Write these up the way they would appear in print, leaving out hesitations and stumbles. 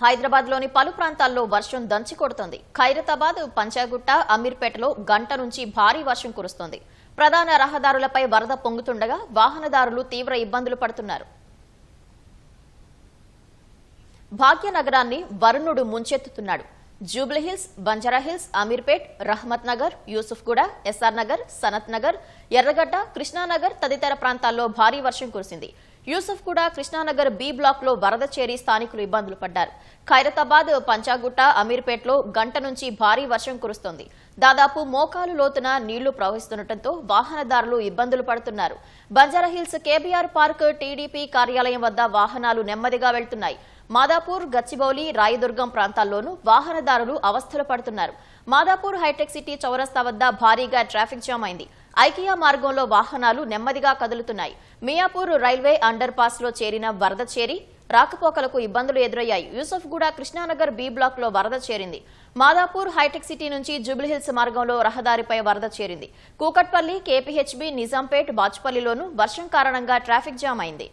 హైదరాబాద్లోని పలు ప్రాంతాల్లో వర్షం దంచి కొడుతోంది. ఖైరతాబాద్, పంచాగుట్ట, అమీర్పేటలో గంట నుంచి భారీ వర్షం కురుస్తోంది. ప్రధాన రహదారులపై వరద పొంగుతుండగా వాహనదారులు తీవ్ర ఇబ్బందులు పడుతున్నారు. భాగ్యనగరాన్ని వరుణుడు ముంచెత్తుతున్నాడు. జూబ్లీహిల్స్, బంజారాహిల్స్, అమీర్పేట్, రహమత్ నగర్, యూసుఫ్గూడ, ఎస్ఆర్ నగర్, సనత్ నగర్, ఎర్రగడ్డ, కృష్ణానగర్ తదితర ప్రాంతాల్లో భారీ వర్షం కురిసింది. యూసుఫ్గూడ, కృష్ణానగర్ బి బ్లాక్ లో వరద చేరి స్థానికులు ఇబ్బందులు పడ్డారు. ఖైరతాబాద్, పంచాగుట్ట, అమీర్పేట్లో గంట నుంచి భారీ వర్షం కురుస్తోంది. దాదాపు మోకాలు లోతున నీళ్లు ప్రవహిస్తుండటంతో వాహనదారులు ఇబ్బందులు పడుతున్నారు. బంజారాహిల్స్ కేబీఆర్ పార్క్, టీడీపీ కార్యాలయం వద్ద వాహనాలు నెమ్మదిగా వెళ్తున్నాయి. మాదాపూర్, గచ్చిబౌలి, రాయదుర్గం ప్రాంతాల్లోనూ వాహనదారులు అవస్థలు పడుతున్నారు. మాదాపూర్ హైటెక్ సిటీ చౌరస్తా వద్ద భారీగా ట్రాఫిక్ జామ్ అయింది. ఐకియా మార్గంలో వాహనాలు నెమ్మదిగా కదులుతున్నాయి. మియాపూర్ రైల్వే అండర్ పాస్ లో చేరిన వరద చేరి రాకపోకలకు ఇబ్బందులు ఎదురయ్యాయి. యూసుఫ్గూడ, కృష్ణానగర్ బి బ్లాక్ లో వరద చేరింది. మాదాపూర్ హైటెక్ సిటీ నుంచి జూబ్లీహిల్స్ మార్గంలో రహదారిపై వరద చేరింది. కూకట్పల్లి, కేపీహెచ్బీ, నిజాంపేట్, బాచుపల్లిలోనూ వర్షం కారణంగా ట్రాఫిక్ జామ్ అయింది.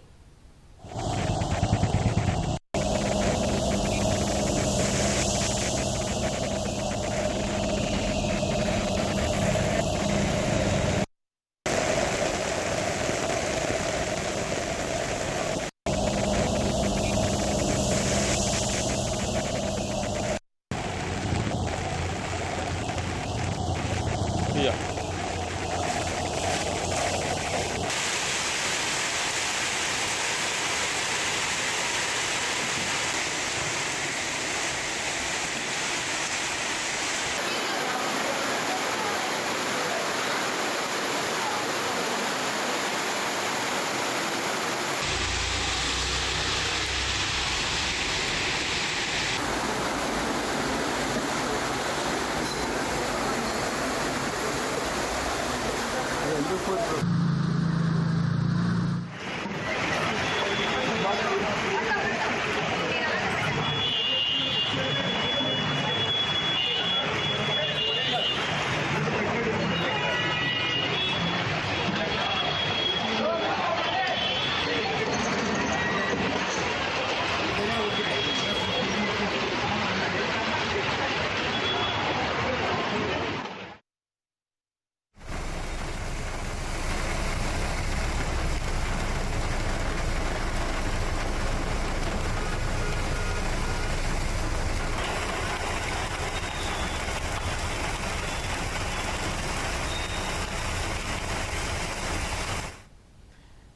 Yeah.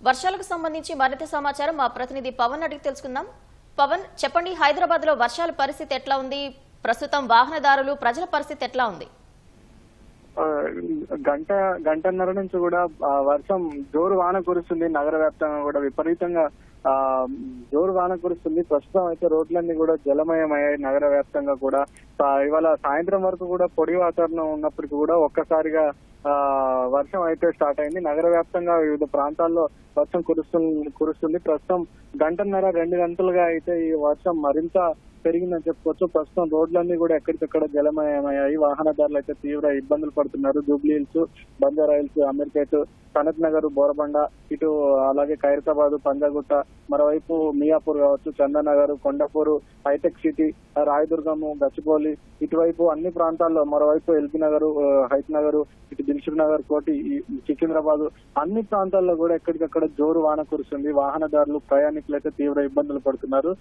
వర్షాలకు సంబంధించి మరింత సమాచారం మా ప్రతినిధి పవన్ అడిగి తెలుసుకుందాం. పవన్, చెప్పండి, హైదరాబాద్ లో వర్షాల పరిస్థితి ఎట్లా ఉంది? ప్రస్తుతం వాహనదారులు, ప్రజల పరిస్థితి ఎట్లా ఉంది? గంటన్నర నుంచి కూడా వర్షం జోరు వాన కురుస్తుంది. నగర వ్యాప్తంగా కూడా విపరీతంగా జోరు వాన కురుస్తుంది. ప్రస్తుతం అయితే రోడ్లన్నీ కూడా జలమయమయ్యాయి. నగర వ్యాప్తంగా కూడా ఇవాళ సాయంత్రం వరకు కూడా పొడి వాతావరణం ఉన్నప్పటికీ కూడా ఒక్కసారిగా వర్షం అయితే స్టార్ట్ అయింది. నగర వ్యాప్తంగా వివిధ ప్రాంతాల్లో వర్షం కురుస్తుంది. ప్రస్తుతం గంటన్నర 2 గంటలుగా అయితే ఈ వర్షం మరింత పెరిగిందని చెప్పుకోవచ్చు. ప్రస్తుతం రోడ్లన్నీ కూడా ఎక్కడికక్కడ జలమయమయ్యాయి. వాహనదారులు అయితే తీవ్ర ఇబ్బందులు పడుతున్నారు. జూబ్లీహిల్స్, బంజారాహిల్స్, అమీర్పేట్, సనత్ నగర్, బోరబండ, ఇటు అలాగే ఖైరతాబాద్, పంజాగుట్ట, మరోవైపు మియాపూర్ కావచ్చు, చందనగర్, కొండపూరు, హైటెక్ సిటీ, రాయదుర్గము, గచ్చిబౌలి, ఇటువైపు అన్ని ప్రాంతాల్లో, మరోవైపు ఎల్బీ నగర్, హైత్ నగర్, ఇటు దిల్సుఖ్ నగర్, కోటి, సికింద్రాబాద్ అన్ని ప్రాంతాల్లో కూడా ఎక్కడికక్కడ జోరు వాన కురుస్తుంది. వాహనదారులు, ప్రయాణికులు అయితే తీవ్ర ఇబ్బందులు పడుతున్నారు.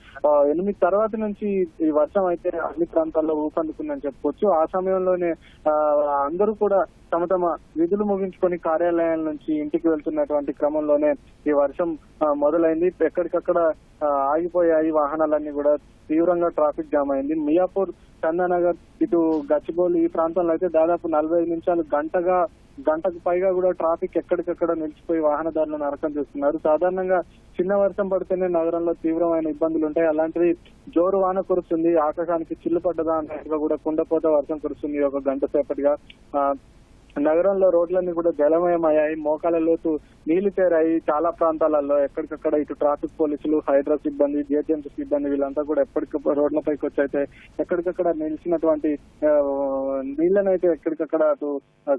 8 తర్వాత నుంచి ఈ వర్షం అయితే అన్ని ప్రాంతాల్లో ఊపందుకుందని చెప్పుకోవచ్చు. ఆ సమయంలోనే అందరూ కూడా తమ తమ విధులు ముగించుకొని కార్యాలయాల నుంచి ఇంటికి వెళ్తున్నటువంటి క్రమంలోనే ఈ వర్షం మొదలైంది. ఎక్కడికక్కడ ఆగిపోయాయి వాహనాలన్నీ కూడా. తీవ్రంగా ట్రాఫిక్ జామ్ అయింది. మియాపూర్, చందానగర్, ఇటు గచ్చిబౌలి ఈ ప్రాంతంలో అయితే దాదాపు 45 నిమిషాలు గంటకు పైగా కూడా ట్రాఫిక్ ఎక్కడికక్కడ నిలిచిపోయి వాహనదారులను నరకం చేస్తున్నారు. సాధారణంగా చిన్న వర్షం పడితేనే నగరంలో తీవ్రమైన ఇబ్బందులు ఉంటాయి. అలాంటివి జోరు వాన కురుస్తుంది. ఆకాశానికి చిల్లు పడ్డదా అన్నట్టుగా కూడా కుండపోత వర్షం కురుస్తుంది ఒక గంట సేపటిగా. నగరంలో రోడ్లన్నీ కూడా జలమయమయ్యాయి, మోకాల లోతు నీళ్లు చేరాయి. చాలా ప్రాంతాలలో ఎక్కడికక్కడ ఇటు ట్రాఫిక్ పోలీసులు, హైడ్రా సిబ్బంది, జిహెచ్ఎంసీ సిబ్బంది వీళ్ళంతా కూడా ఎప్పటికప్పుడు రోడ్లపైకి వచ్చి అయితే ఎక్కడికక్కడ నిలిచినటువంటి నీళ్లను అయితే ఎక్కడికక్కడ అటు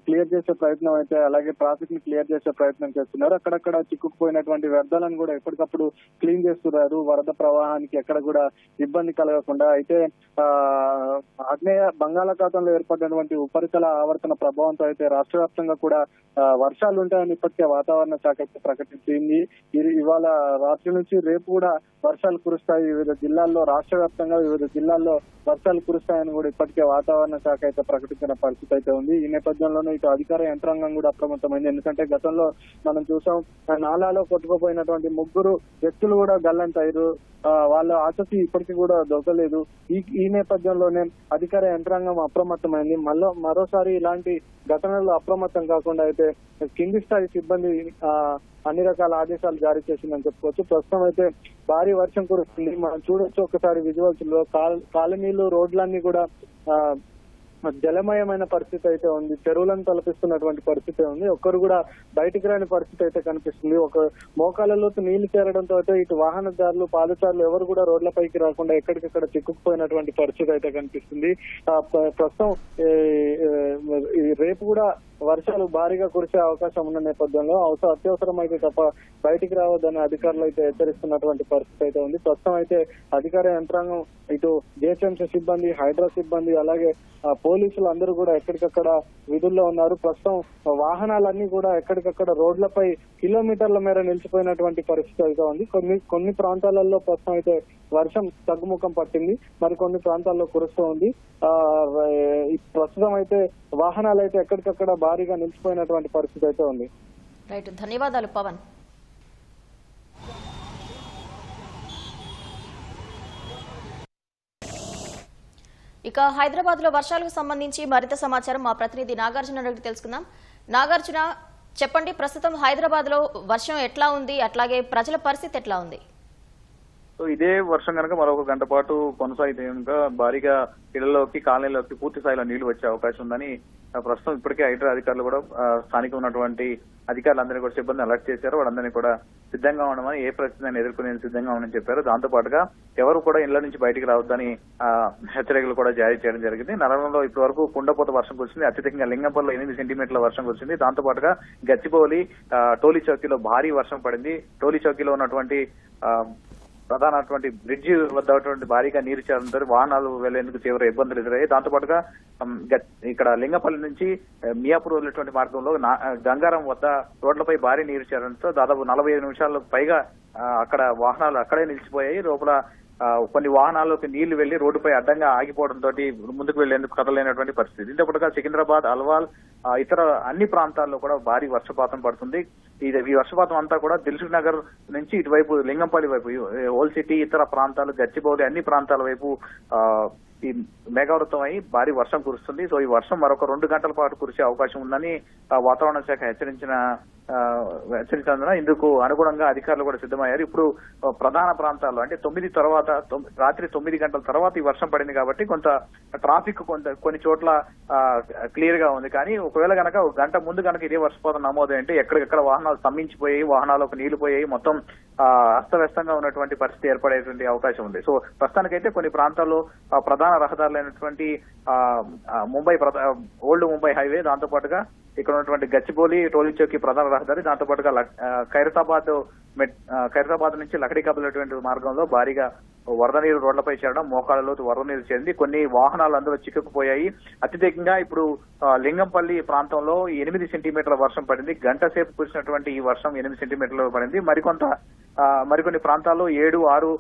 క్లియర్ చేసే ప్రయత్నం అయితే, అలాగే ట్రాఫిక్ ని క్లియర్ చేసే ప్రయత్నం చేస్తున్నారు. అక్కడక్కడ చిక్కుకుపోయినటువంటి వ్యర్థాలను కూడా ఎప్పటికప్పుడు క్లీన్ చేస్తున్నారు, వరద ప్రవాహానికి ఎక్కడ కూడా ఇబ్బంది కలగకుండా. అయితే ఆగ్నేయ బంగాళాఖాతంలో ఏర్పడినటువంటి ఉపరితల ఆవర్తన ప్రభావంతో అయితే రాష్ట్ర వ్యాప్తంగా కూడా వర్షాలు ఉంటాయని ఇప్పటికే వాతావరణ శాఖ ప్రకటించింది. ఇవాళ రాత్రి నుంచి రేపు కూడా వర్షాలు కురుస్తాయి. వివిధ జిల్లాల్లో, రాష్ట్ర వ్యాప్తంగా వివిధ జిల్లాల్లో వర్షాలు కురుస్తాయని కూడా ఇప్పటికే వాతావరణ శాఖ అయితే ప్రకటించిన పరిస్థితి అయితే ఉంది. ఈ నేపథ్యంలోనే ఇటు అధికార యంత్రాంగం కూడా అప్రమత్తమైంది. ఎందుకంటే గతంలో మనం చూసాం, నాలాలో కొట్టుకుపోయినటువంటి 3 వ్యక్తులు కూడా గల్లంతయ్యారు. వాళ్ళ ఆచూకీ ఇప్పటికీ కూడా దొరకలేదు. ఈ నేపథ్యంలోనే అధికార యంత్రాంగం అప్రమత్తమైంది. మరోసారి ఇలాంటి ఘటనలు అప్రమత్తం కాకుండా అయితే కింది స్థాయి సిబ్బంది అన్ని రకాల ఆదేశాలు జారీ చేసిందని చెప్పుకోవచ్చు. ప్రస్తుతం అయితే భారీ వర్షం కురుస్తుంది. మనం చూడొచ్చు ఒకసారి విజువల్స్ లో కాలనీలు, రోడ్లన్నీ కూడా జలమయమైన పరిస్థితి అయితే ఉంది. చెరువులను తలపిస్తున్నటువంటి పరిస్థితి ఉంది. ఒక్కరు కూడా బయటికి రాని పరిస్థితి అయితే కనిపిస్తుంది. ఒక మోకాళ్ళలోకి నీళ్లు చేరడంతో అయితే ఇటు వాహనదారులు, పాదచారులు ఎవరు కూడా రోడ్లపైకి రాకుండా ఎక్కడికక్కడ చిక్కుకుపోయినటువంటి పరిస్థితి అయితే కనిపిస్తుంది. ప్రస్తుతం రేపు కూడా వర్షాలు భారీగా కురిసే అవకాశం ఉన్న నేపథ్యంలో అత్యవసరం అయితే తప్ప బయటికి రావద్దని అధికారులు అయితే హెచ్చరిస్తున్నటువంటి పరిస్థితి అయితే ఉంది. ప్రస్తుతం అయితే అధికార యంత్రాంగం, ఇటు జిహెచ్ఎంసీ సిబ్బంది, హైడ్రా సిబ్బంది, అలాగే పోలీసులు అందరూ కూడా ఎక్కడికక్కడ విధుల్లో ఉన్నారు. ప్రస్తుతం వాహనాలన్నీ కూడా ఎక్కడికక్కడ రోడ్లపై కిలోమీటర్ల మేర నిలిచిపోయినటువంటి పరిస్థితి అయితే ఉంది. కొన్ని ప్రాంతాలలో ప్రస్తుతం అయితే వర్షం తగ్గుముఖం పట్టింది, మరికొన్ని ప్రాంతాల్లో కురుస్తూ ఉంది. ప్రస్తుతం అయితే వాహనాలు అయితే ఎక్కడికక్కడ భారీగా నిలిచిపోయినటువంటి పరిస్థితి అయితే ఉంది. రైట్, ధన్యవాదాలు పవన్. ఇక హైదరాబాద్ లో వర్షాలకు సంబంధించి మరింత సమాచారం మా ప్రతినిధి నాగార్జున రెడ్డి తెలుసుకుందాం. నాగార్జున, చెప్పండి, ప్రస్తుతం హైదరాబాద్ లో వర్షం ఎట్లా ఉంది, అట్లాగే ప్రజల పరిస్థితి ఎట్లా ఉంది? సో ఇదే వర్షం కనుక మరొక గంట పాటు కొనసాగితే కనుక భారీగా ఇళ్లలోకి, కాలనీలోకి పూర్తి స్థాయిలో నీళ్లు వచ్చే అవకాశం ఉందని ప్రస్తుతం ఇప్పటికే హైడ్రా అధికారులు కూడా స్థానిక ఉన్నటువంటి అధికారులందరినీ కూడా సిబ్బంది అలర్ట్ చేశారు. వాళ్ళందరినీ కూడా సిద్ధంగా ఉండమని, ఏ పరిస్థితిని ఎదుర్కొనే సిద్ధంగా ఉండని చెప్పారు. దాంతో పాటుగా ఎవరు కూడా ఇళ్ల నుంచి బయటికి రావద్దని హెచ్చరికలు కూడా జారీ చేయడం జరిగింది. నగరంలో ఇప్పటి వరకు కుండపోత వర్షం కురిసింది. అత్యధికంగా లింగంపల్లిలో 8 సెంటీమీటర్ల వర్షం కురిసింది. దాంతో పాటుగా గచ్చిబౌలి, టోలీ చౌకీలో భారీ వర్షం పడింది. టోలీ చౌకీలో ఉన్నటువంటి ప్రధానటువంటి బ్రిడ్జి వద్ద భారీగా నీరు చేరడంతో వాహనాలు వెళ్లేందుకు తీవ్ర ఇబ్బందులు ఎదురయ్యాయి. దాంతో పాటుగా ఇక్కడ లింగపల్లి నుంచి మియాపూర్ వెళ్లేటువంటి మార్గంలో గంగారం వద్ద రోడ్లపై భారీ నీరు చేరడంతో దాదాపు 45 నిమిషాలకు పైగా అక్కడ వాహనాలు అక్కడే నిలిచిపోయాయి. లోపల కొన్ని వాహనాల్లోకి నీళ్లు వెళ్లి రోడ్డుపై అడ్డంగా ఆగిపోవడంతో ముందుకు వెళ్లేందుకు కదలైనటువంటి పరిస్థితి. దీంతో పాటుగా సికింద్రాబాద్, అల్వాల్, ఇతర అన్ని ప్రాంతాల్లో కూడా భారీ వర్షపాతం పడుతుంది. ఈ వర్షపాతం అంతా కూడా దిల్సుఖ్ నగర్ నుంచి ఇటువైపు లింగంపల్లి వైపు, ఓల్డ్ సిటీ, ఇతర ప్రాంతాలు, గచ్చిబౌలి అన్ని ప్రాంతాల వైపు ఈ మేఘావృతం అయి భారీ వర్షం కురుస్తుంది. సో ఈ వర్షం మరొక 2 గంటల పాటు కురిసే అవకాశం ఉందని వాతావరణ శాఖ హెచ్చరించినందున ఇందుకు అనుగుణంగా అధికారులు కూడా సిద్ధమయ్యారు. ఇప్పుడు ప్రధాన ప్రాంతాల్లో అంటే రాత్రి 9 గంటల తర్వాత ఈ వర్షం పడింది కాబట్టి కొంత ట్రాఫిక్ కొన్ని చోట్ల క్లియర్ గా ఉంది. కానీ ఒకవేళ గనక 1 గంట ముందు గనక ఇదే వర్షపాతం నమోదంటే ఎక్కడికెక్కడ వాహనాలు స్తంభించిపోయాయి, వాహనాలకు నీళ్లు పోయాయి, మొత్తం అస్తవ్యస్తంగా ఉన్నటువంటి పరిస్థితి ఏర్పడేటువంటి అవకాశం ఉంది. సో ప్రస్తుతానికైతే కొన్ని ప్రాంతాల్లో ప్రధాన రహదారులైనటువంటి ఓల్డ్ ముంబై హైవే, దాంతో పాటుగా ఇక్కడ ఉన్నటువంటి గచ్చిబౌలి, టోలీ చౌకీ ప్రధాన రహదారి, దాంతో పాటుగా ఖైరతాబాద్ నుంచి లకడీకా వెళ్లేటువంటి మార్గంలో భారీగా వరద నీరు రోడ్లపై చేరడం, మోకాళ్ళలో వరద నీరు చేరింది. కొన్ని వాహనాలు అందులో చిక్కుకుపోయాయి. అత్యధికంగా ఇప్పుడు లింగంపల్లి ప్రాంతంలో 8 సెంటీమీటర్ల వర్షం పడింది. గంట సేపు కురిసినటువంటి ఈ వర్షం 8 సెంటీమీటర్లు పడింది. మరికొన్ని ప్రాంతాల్లో 7, 6,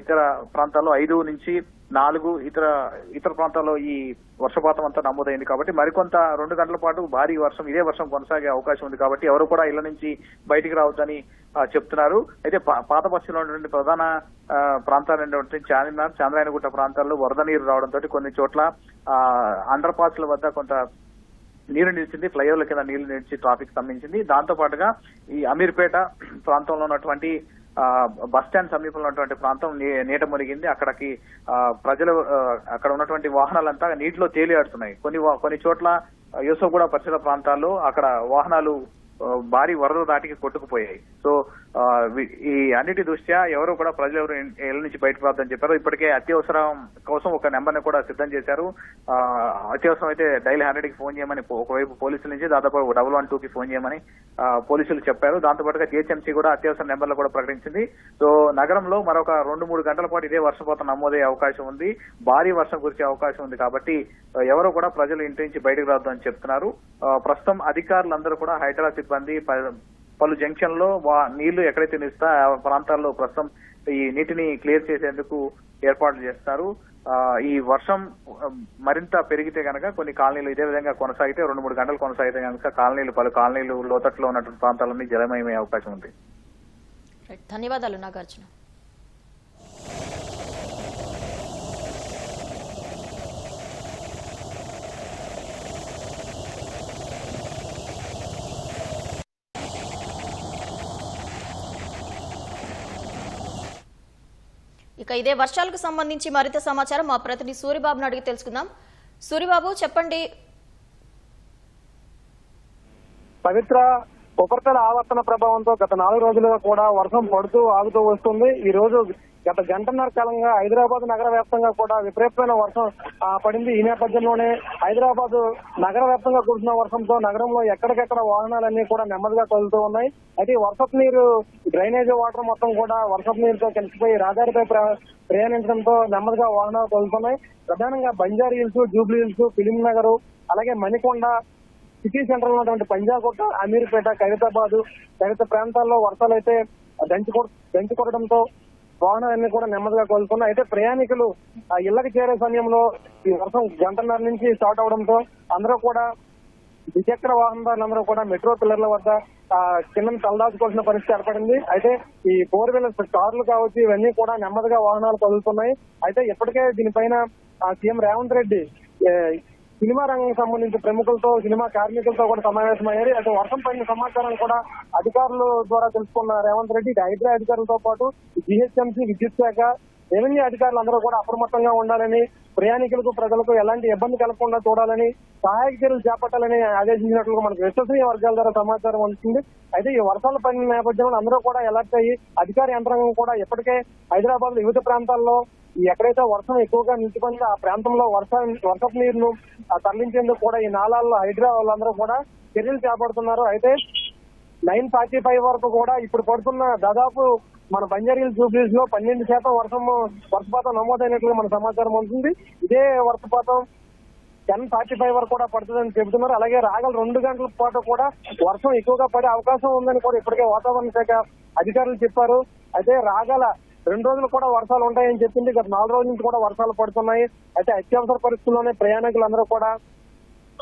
ఇతర ప్రాంతాల్లో 5 నుంచి 4, ఇతర ప్రాంతాల్లో ఈ వర్షపాతం అంతా నమోదైంది. కాబట్టి మరికొంత 2 గంటల పాటు భారీ వర్షం, ఇదే వర్షం కొనసాగే అవకాశం ఉంది. కాబట్టి ఎవరు కూడా ఇళ్ల నుంచి బయటికి రావద్దని చెప్తున్నారు. అయితే పాత బస్తీలో ఉన్నటువంటి ప్రధాన ప్రాంతాలైనటువంటి చార్మినార్, చాంద్రాయణగుట్ట ప్రాంతాల్లో వరద నీరు రావడంతో కొన్ని చోట్ల అండర్ పాస్ల వద్ద కొంత నీరు నిలిచింది. ఫ్లైఓవర్ల కింద నీళ్లు నిలిచి ట్రాఫిక్ స్తంభించింది. దాంతో పాటుగా ఈ అమీర్పేట ప్రాంతంలో ఉన్నటువంటి బస్టాండ్ సమీపంలో ఉన్నటువంటి ప్రాంతం నీట మునిగింది. అక్కడికి ప్రజలు, అక్కడ ఉన్నటువంటి వాహనాలంతా నీటిలో తేలియాడుతున్నాయి. కొన్ని చోట్ల యూసఫ్గూడ పరిసర ప్రాంతాల్లో అక్కడ వాహనాలు భారీ వరద దాటికి కొట్టుకుపోయాయి. సో ఈ అన్నిటి దృష్ట్యా ఎవరు కూడా ప్రజలు ఎవరు ఇళ్ల నుంచి బయటపడద్దని చెప్పారు. ఇప్పటికే అత్యవసరం కోసం ఒక నెంబర్ ని కూడా సిద్ధం చేశారు. అత్యవసరం అయితే డైల్ 100కి ఫోన్ చేయమని ఒకవైపు పోలీసుల నుంచి దాదాపు 112కి ఫోన్ చేయమని పోలీసులు చెప్పారు. దాంతోపాటుగా జిహెచ్ఎంసీ కూడా అత్యవసర నెంబర్లు కూడా ప్రకటించింది. సో నగరంలో మరొక 2-3 గంటల పాటు ఇదే వర్షపాతం నమోదయ్యే అవకాశం ఉంది. భారీ వర్షం కురిసే అవకాశం ఉంది. కాబట్టి ఎవరు కూడా ప్రజలు ఇంటి నుంచి బయటకు రావద్దు అని చెప్తున్నారు. ప్రస్తుతం అధికారులందరూ కూడా హైడ్రా సిబ్బంది పలు జంక్షన్ లో నీళ్లు ఎక్కడైతే నిలుస్తా ఆ ప్రాంతాల్లో ప్రస్తుతం ఈ నీటిని క్లియర్ చేసేందుకు ఏర్పాట్లు చేస్తారు. ఈ వర్షం మరింత పెరిగితే కనుక కొన్ని కాలనీలు ఇదే విధంగా కొనసాగితే 2-3 గంటలు కొనసాగితే కనుక పలు కాలనీలు లోతట్లో ఉన్నటువంటి ప్రాంతాలన్నీ జలమయమయ్యే అవకాశం ఉంది. ధన్యవాదాలు నాగార్జున. ఇక ఇదే వర్షాలకు సంబంధించి మరింత సమాచారం మా ప్రతినిధి సూరిబాబును అడిగి తెలుసుకుందాం. సూరిబాబు చెప్పండి. పవిత్ర ఉపరితల ఆవర్తన ప్రభావంతో గత 4 రోజులుగా కూడా వర్షం పడుతూ ఆగుతూ వస్తుంది. ఈ రోజు గత గంటన్నర కాలంగా హైదరాబాద్ నగర వ్యాప్తంగా కూడా విపరీతమైన వర్షం పడింది. ఈ నేపథ్యంలోనే హైదరాబాద్ నగర వ్యాప్తంగా కురిసిన వర్షంతో నగరంలో ఎక్కడికెక్కడ వాహనాలన్నీ కూడా నెమ్మదిగా కదులుతూ ఉన్నాయి. అయితే వర్షపు నీరు డ్రైనేజ్ వాటర్ మొత్తం కూడా వర్షపు నీరుతో కలిసిపోయి రహదారిపై ప్రయాణించడంతో నెమ్మదిగా వాహనాలు కదులుతున్నాయి. ప్రధానంగా Banjara hills, Jubilee hills, film Nagar, అలాగే మణికొండ, సిటీ సెంటర్ ఉన్నటువంటి పంజాగుట్ట, అమీర్పేట, ఖైరతాబాద్ తదితర ప్రాంతాల్లో వర్షాలు అయితే దంచి కొట్టడంతో వాహనాలన్నీ కూడా నెమ్మదిగా కోలుకున్నాయి. అయితే ప్రయాణికులు ఇళ్లకు చేరే సమయంలో ఈ వర్షం గంటన్నర నుంచి స్టార్ట్ అవడంతో అందరూ కూడా ద్విచక్ర వాహనదారులందరూ కూడా మెట్రో పిల్లర్ల వద్ద కింద తలదాచుకోవాల్సిన పరిస్థితి ఏర్పడింది. అయితే ఈ 4 వీలర్స్ కార్లు కావచ్చు ఇవన్నీ కూడా నెమ్మదిగా వాహనాలు కదులుతున్నాయి. అయితే ఇప్పటికే దీనిపైన సీఎం రేవంత్ రెడ్డి సినిమా రంగం సంబంధించి ప్రముఖులతో, సినిమా కార్మికులతో కూడా సమావేశమయ్యారు. అయితే వర్షం పడిన సమాచారం కూడా అధికారుల ద్వారా తెలుసుకున్న రేవంత్ రెడ్డి హైడ్రా అధికారులతో పాటు జిహెచ్ఎంసీ, విద్యుత్ శాఖ, రెవెన్యూ అధికారులు అందరూ కూడా అప్రమత్తంగా ఉండాలని, ప్రయాణికులకు ప్రజలకు ఎలాంటి ఇబ్బంది కలగకుండా చూడాలని, సహాయక చర్యలు చేపట్టాలని ఆదేశించినట్లు మనకు విశ్వసనీయ వర్గాల ద్వారా సమాచారం అందుతుంది. అయితే ఈ వర్షాలు పడిన నేపథ్యంలో అందరూ కూడా అలర్ట్ అయ్యి అధికార యంత్రాంగం కూడా ఇప్పటికే హైదరాబాద్ లో వివిధ ప్రాంతాల్లో ఎక్కడైతే వర్షం ఎక్కువగా నిలిచిపోయిందో ఆ ప్రాంతంలో వర్షపు నీరును తరలించేందుకు కూడా ఈ నాలాల్లో హైడ్రా వాళ్ళందరూ కూడా చర్యలు చేపడుతున్నారు. అయితే 9:45 వరకు కూడా ఇప్పుడు పడుతున్న దాదాపు మన బంజారా హిల్స్, జూబ్లీ హిల్స్ లో 12% వర్షపాతం నమోదైనట్లుగా మన సమాచారం ఉంటుంది. ఇదే వర్షపాతం 10:45 వరకు కూడా పడుతుందని చెబుతున్నారు. అలాగే రాగల 2 గంటల పాటు కూడా వర్షం ఎక్కువగా పడే అవకాశం ఉందని కూడా ఇప్పటికే వాతావరణ శాఖ అధికారులు చెప్పారు. అయితే రాగల 2 రోజులు కూడా వర్షాలు ఉంటాయని చెప్పింది. గత 4 రోజుల నుంచి కూడా వర్షాలు పడుతున్నాయి. అయితే అత్యవసర పరిస్థితుల్లోనే ప్రయాణికులందరూ కూడా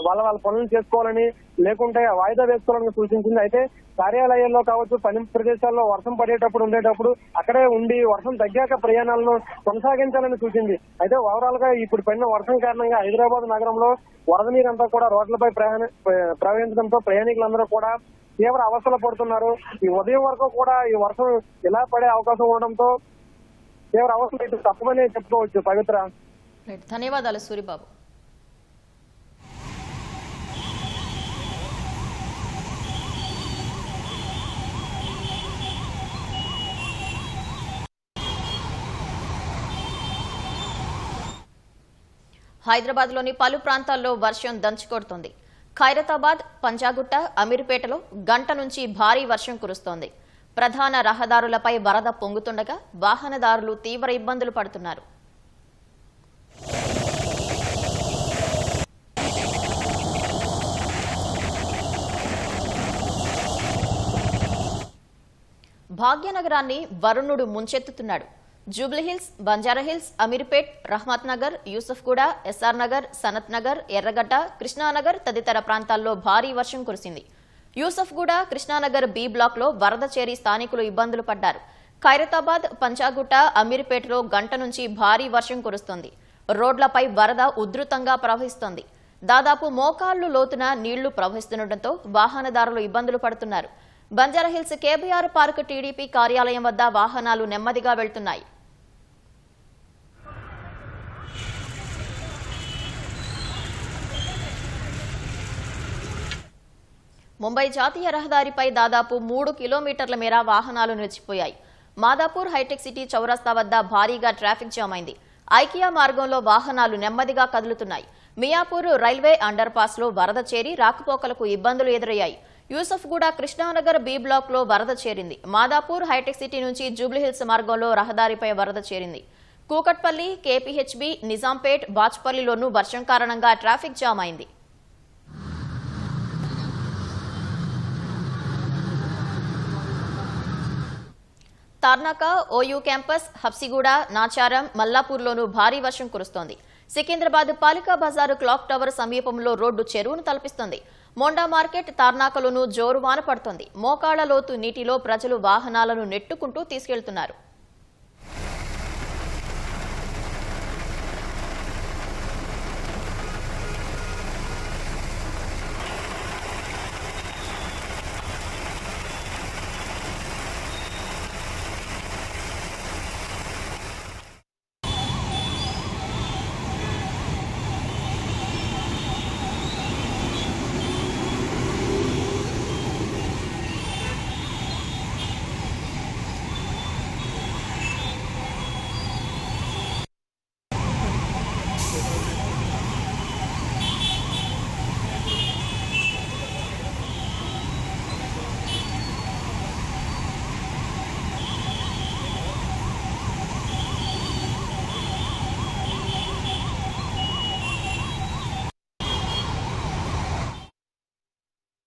వాళ్ళ పనులు చేసుకోవాలని, లేకుంటే వాయిదా వేసుకోవాలని సూచించింది. అయితే కార్యాలయాల్లో కావచ్చు, పని ప్రదేశాల్లో వర్షం పడేటప్పుడు ఉండేటప్పుడు అక్కడే ఉండి వర్షం తగ్గాక ప్రయాణాలను కొనసాగించాలని సూచింది. అయితే ఓవరాల్ గా ఇప్పుడు పడిన వర్షం కారణంగా హైదరాబాద్ నగరంలో వరద నీరంతా కూడా రోడ్లపై ప్రవహించడంతో ప్రయాణికులందరూ కూడా తీవ్ర అవస్థలు పడుతున్నారు. ఈ ఉదయం వరకు కూడా ఈ వర్షం ఇలా పడే అవకాశం ఉండడంతో తీవ్ర అవస్థలు అయితే తప్పమనే చెప్పుకోవచ్చు. పవిత్ర, ధన్యవాదాలు సూరిబాబు. హైదరాబాద్ లోని పలు ప్రాంతాల్లో వర్షం దంచుకొడుతోంది. ఖైరతాబాద్, పంజాగుట్ట, అమీర్పేటలో గంట నుంచి భారీ వర్షం కురుస్తోంది. ప్రధాన రహదారులపై వరద పొంగుతుండగా వాహనదారులు తీవ్ర ఇబ్బందులు పడుతున్నారు. భాగ్యనగరాన్ని వరుణుడు ముంచెత్తుతున్నాడు. జూబ్లీహిల్స్, బంజారాహిల్స్, అమీర్పేట్, రహమత్ నగర్, యూసఫ్గూడ, ఎస్ఆర్ నగర్, సనత్ నగర్, ఎర్రగడ్డ, కృష్ణానగర్ తదితర ప్రాంతాల్లో భారీ వర్షం కురిసింది. యూసఫ్గూడ, కృష్ణానగర్ బి బ్లాక్ లో వరద చేరి స్థానికులు ఇబ్బందులు పడ్డారు. ఖైరతాబాద్, పంజాగుట్ట, అమీర్పేటలో గంట నుంచి భారీ వర్షం కురుస్తోంది. రోడ్లపై వరద ఉధృతంగా ప్రవహిస్తోంది. దాదాపు మోకాళ్లు లోతున నీళ్లు ప్రవహిస్తుండటంతో వాహనదారులు ఇబ్బందులు పడుతున్నారు. బంజారాహిల్స్ కేబీఆర్ పార్క్ టీడీపీ కార్యాలయం వద్ద వాహనాలు నెమ్మదిగా వెళ్తున్నాయి. ముంబై జాతీయ రహదారిపై దాదాపు 3 కిలోమీటర్ల మేర వాహనాలు నిలిచిపోయాయి. మాదాపూర్ హైటెక్ సిటీ చౌరస్తా వద్ద భారీగా ట్రాఫిక్ జామ్ అయింది. ఐకియా మార్గంలో వాహనాలు నెమ్మదిగా కదులుతున్నాయి. మియాపూర్ రైల్వే అండర్ పాస్ లో వరద చేరి రాకపోకలకు ఇబ్బందులు ఎదురయ్యాయి. యూసఫ్గూడ కృష్ణానగర్ బి బ్లాక్ లో వరద చేరింది. మాదాపూర్ హైటెక్ సిటీ నుంచి జూబ్లీహిల్స్ మార్గంలో రహదారిపై వరద చేరింది. కూకట్పల్లి, కేపీహెచ్బీ, నిజాంపేట్, బాచ్పల్లిలోనూ వర్షం కారణంగా ట్రాఫిక్ జామ్ అయింది. తార్నాక, ఓయూ క్యాంపస్, హబ్సిగూడ, నాచారం, మల్లాపూర్లోనూ భారీ వర్షం కురుస్తోంది. సికింద్రాబాద్ పాలికా బజారు క్లాక్ టవర్ సమీపంలో రోడ్డు చెరువును తలపిస్తోంది. మోండా మార్కెట్, తార్నాకలోనూ జోరు వాన పడుతోంది. మోకాళ్ల లోతు నీటిలో ప్రజలు వాహనాలను నెట్టుకుంటూ తీసుకెళ్తున్నారు.